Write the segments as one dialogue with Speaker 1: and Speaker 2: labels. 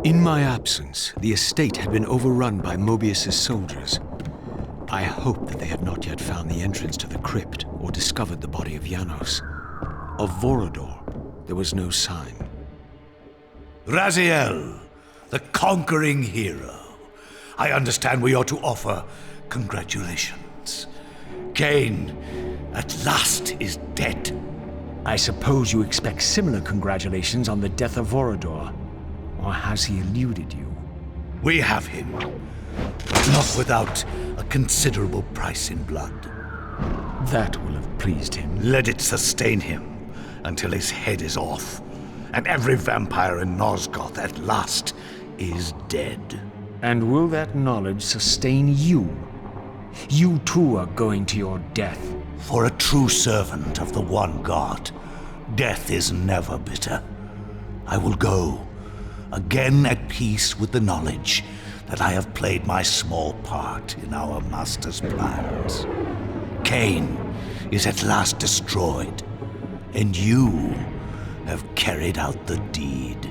Speaker 1: In my absence, the estate had been overrun by Mobius's soldiers. I hoped that they had not yet found the entrance to the crypt or discovered the body of Janos. Of Vorador, there was no sign.
Speaker 2: Raziel, the conquering hero. I understand we ought to offer congratulations. Kain, at last, is dead.
Speaker 1: I suppose you expect similar congratulations on the death of Vorador. Or has he eluded you?
Speaker 2: We have him, but not without a considerable price in blood.
Speaker 1: That will have pleased him.
Speaker 2: Let it sustain him until his head is off, and every vampire in Nosgoth at last is dead.
Speaker 1: And will that knowledge sustain you? You too are going to your death.
Speaker 2: For a true servant of the one God, death is never bitter. I will go, again at peace with the knowledge that I have played my small part in our master's plans. Kain is at last destroyed, and you have carried out the deed.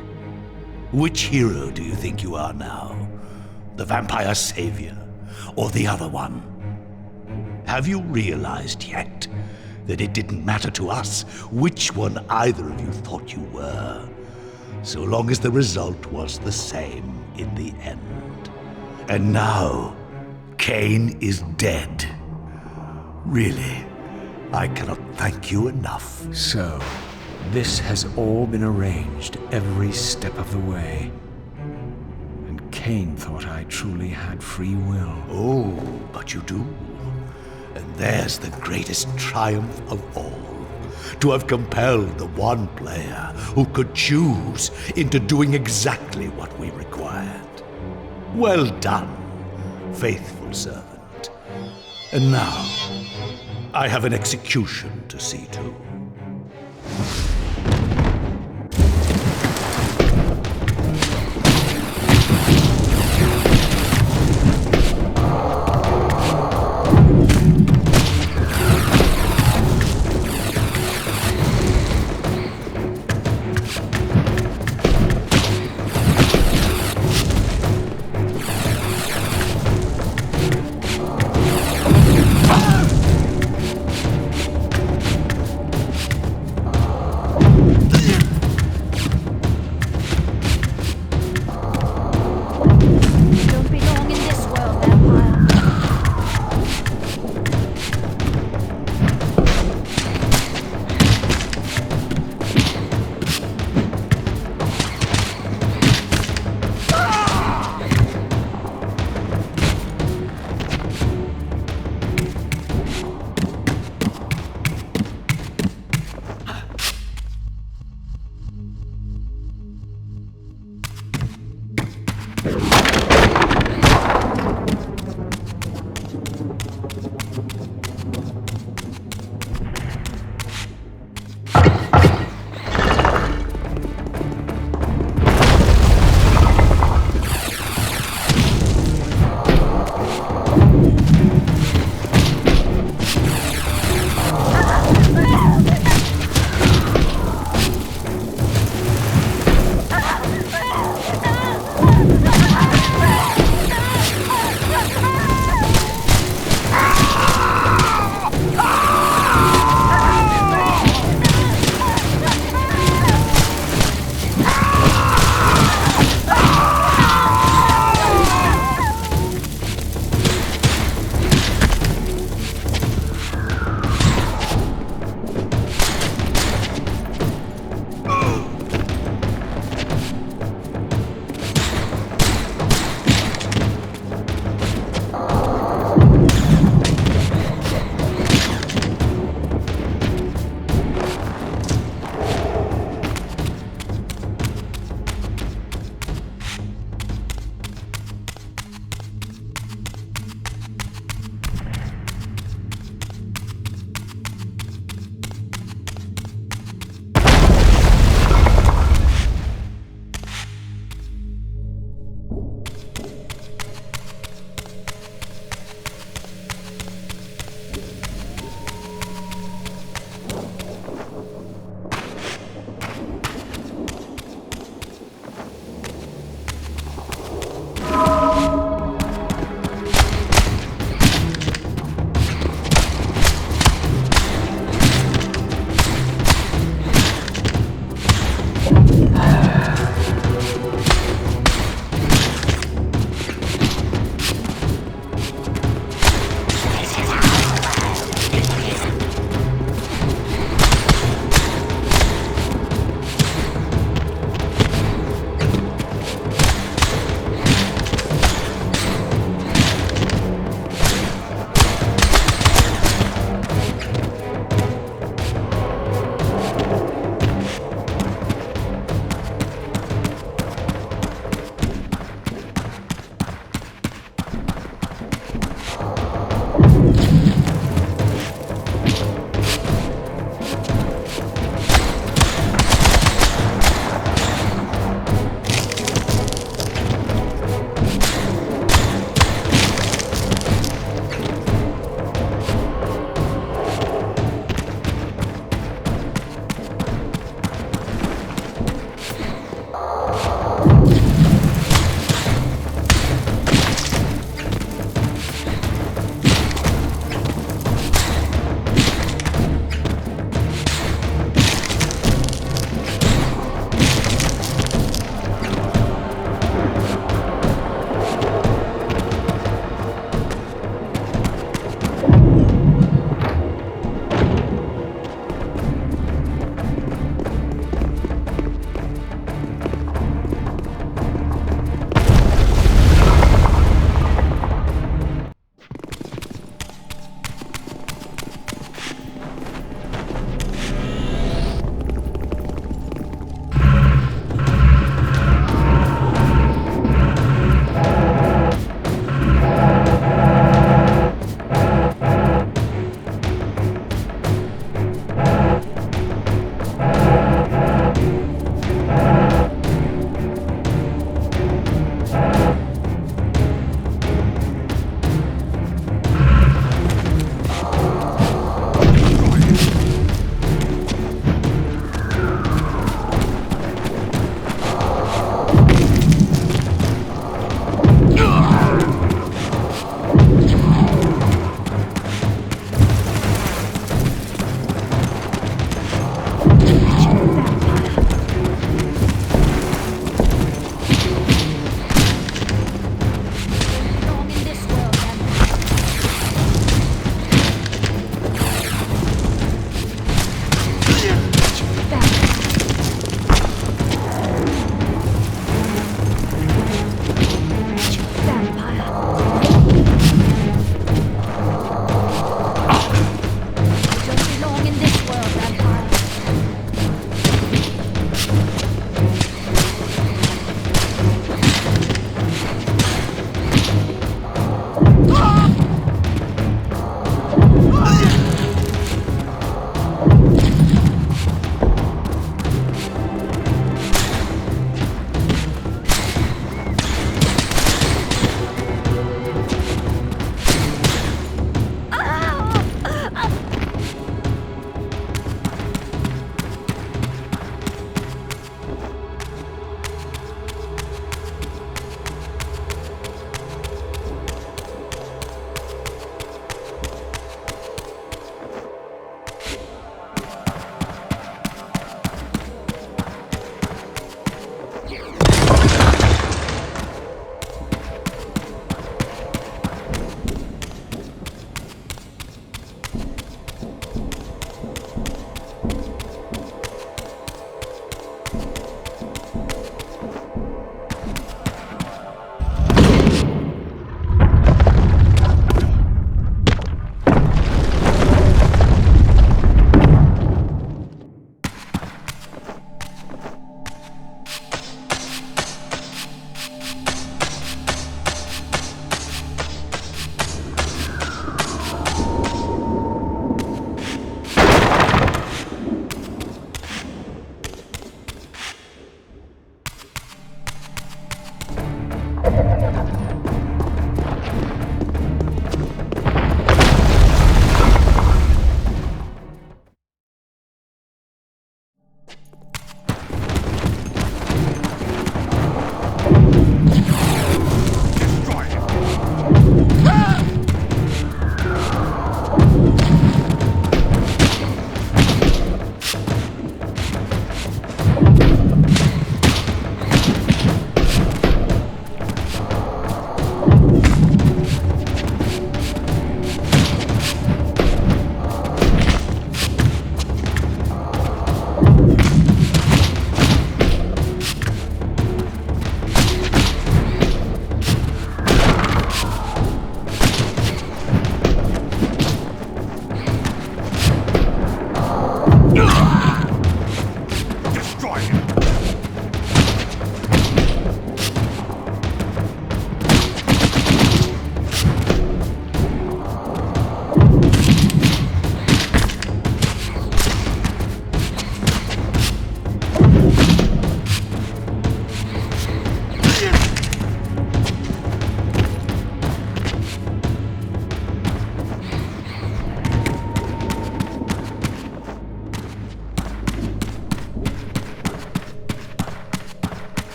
Speaker 2: Which hero do you think you are now? The vampire savior, or the other one? Have you realized yet that it didn't matter to us which one either of you thought you were, so long as the result was the same in the end? And now, Kain is dead. Really, I cannot thank you enough.
Speaker 1: So, this has all been arranged every step of the way. And Kain thought I truly had free will.
Speaker 2: Oh, but you do. And there's the greatest triumph of all. To have compelled the one player who could choose into doing exactly what we required. Well done, faithful servant. And now, I have an execution to see to.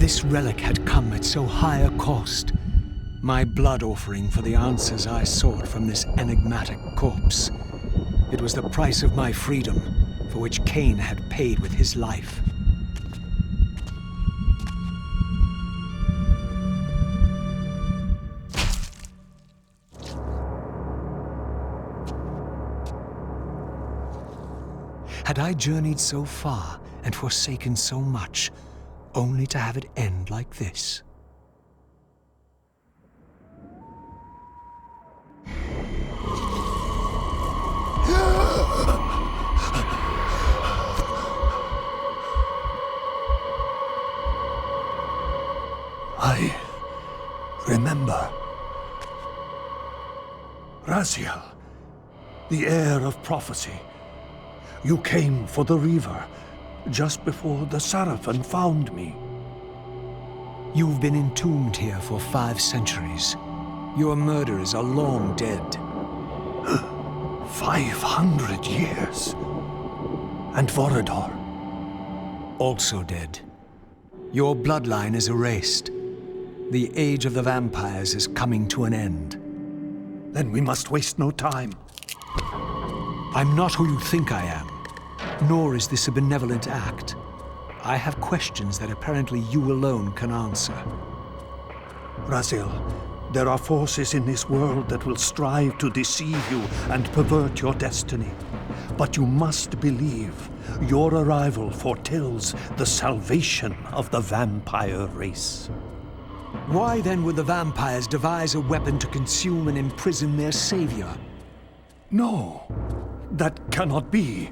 Speaker 1: This relic had come at so high a cost. My blood offering for the answers I sought from this enigmatic corpse. It was the price of my freedom, for which Kain had paid with his life. Had I journeyed so far and forsaken so much, only to have it end like this?
Speaker 3: I remember. Raziel, the heir of prophecy. You came for the Reaver, just before the Seraphim found me.
Speaker 1: You've been entombed here for 5 centuries. Your murderers are long dead.
Speaker 3: 500 years. And Vorador?
Speaker 1: Also dead. Your bloodline is erased. The age of the vampires is coming to an end.
Speaker 3: Then we must waste no time.
Speaker 1: I'm not who you think I am, nor is this a benevolent act. I have questions that apparently you alone can answer.
Speaker 3: Raziel, there are forces in this world that will strive to deceive you and pervert your destiny. But you must believe your arrival foretells the salvation of the vampire race.
Speaker 1: Why then would the vampires devise a weapon to consume and imprison their savior?
Speaker 3: No, that cannot be.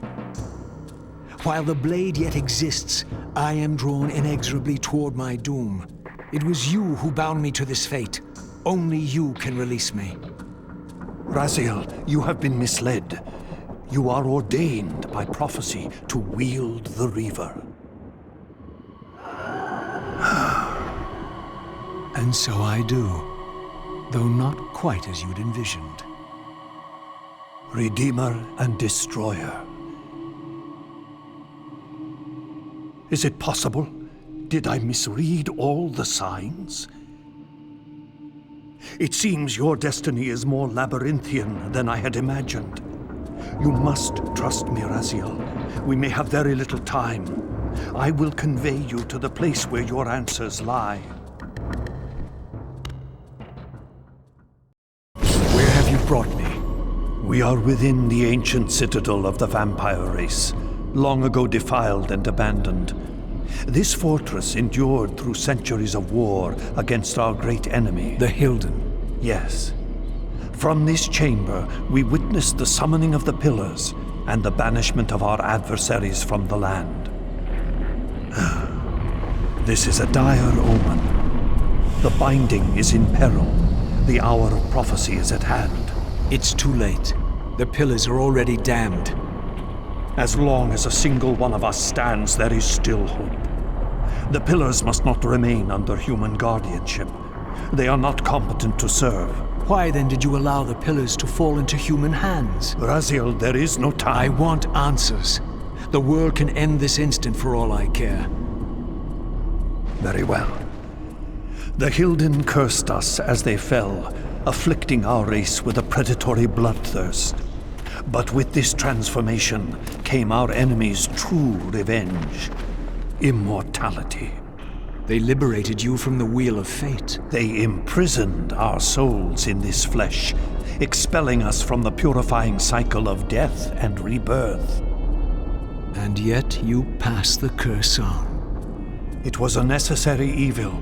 Speaker 1: While the blade yet exists, I am drawn inexorably toward my doom. It was you who bound me to this fate. Only you can release me.
Speaker 3: Raziel, you have been misled. You are ordained by prophecy to wield the Reaver.
Speaker 1: And so I do, though not quite as you'd envisioned.
Speaker 3: Redeemer and Destroyer. Is it possible? Did I misread all the signs? It seems your destiny is more labyrinthian than I had imagined. You must trust me, Raziel. We may have very little time. I will convey you to the place where your answers lie.
Speaker 1: Where have you brought me?
Speaker 3: We are within the ancient citadel of the vampire race, long ago defiled and abandoned. This fortress endured through centuries of war against our great enemy.
Speaker 1: The Hilden.
Speaker 3: Yes. From this chamber, we witnessed the summoning of the Pillars and the banishment of our adversaries from the land. This is a dire omen. The binding is in peril. The hour of prophecy is at hand.
Speaker 1: It's too late. The Pillars are already damned.
Speaker 3: As long as a single one of us stands, there is still hope. The Pillars must not remain under human guardianship. They are not competent to serve.
Speaker 1: Why then did you allow the Pillars to fall into human hands?
Speaker 3: Raziel, there is no time.
Speaker 1: I want answers. The world can end this instant for all I care.
Speaker 3: Very well. The Hilden cursed us as they fell, afflicting our race with a predatory bloodthirst. But with this transformation came our enemy's true revenge. Immortality.
Speaker 1: They liberated you from the Wheel of Fate.
Speaker 3: They imprisoned our souls in this flesh, expelling us from the purifying cycle of death and rebirth.
Speaker 1: And yet you pass the curse on.
Speaker 3: It was a necessary evil.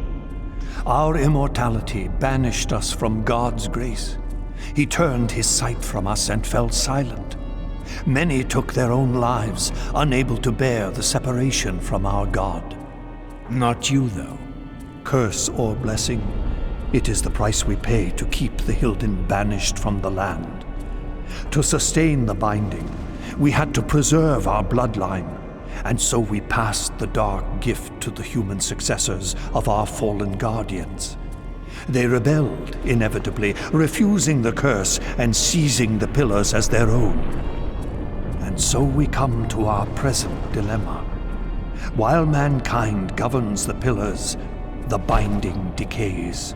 Speaker 3: Our immortality banished us from God's grace. He turned his sight from us and fell silent. Many took their own lives, unable to bear the separation from our God.
Speaker 1: Not you, though.
Speaker 3: Curse or blessing, it is the price we pay to keep the Hilden banished from the land. To sustain the binding, we had to preserve our bloodline, and so we passed the dark gift to the human successors of our fallen guardians. They rebelled, inevitably, refusing the curse and seizing the Pillars as their own. And so we come to our present dilemma. While mankind governs the Pillars, the binding decays.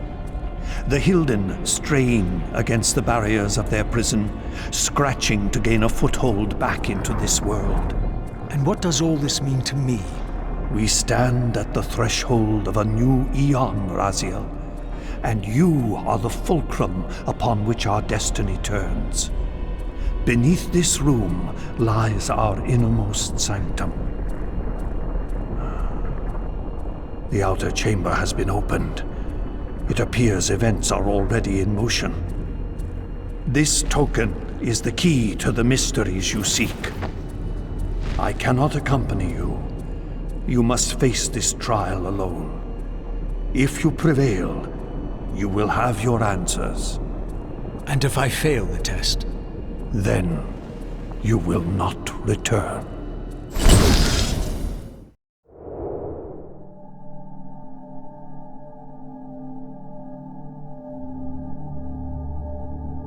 Speaker 3: The Hilden strain against the barriers of their prison, scratching to gain a foothold back into this world.
Speaker 1: And what does all this mean to me?
Speaker 3: We stand at the threshold of a new eon, Raziel, and you are the fulcrum upon which our destiny turns. Beneath this room lies our innermost sanctum. The outer chamber has been opened. It appears events are already in motion. This token is the key to the mysteries you seek. I cannot accompany you. You must face this trial alone. If you prevail, you will have your answers.
Speaker 1: And if I fail the test?
Speaker 3: Then you will not return.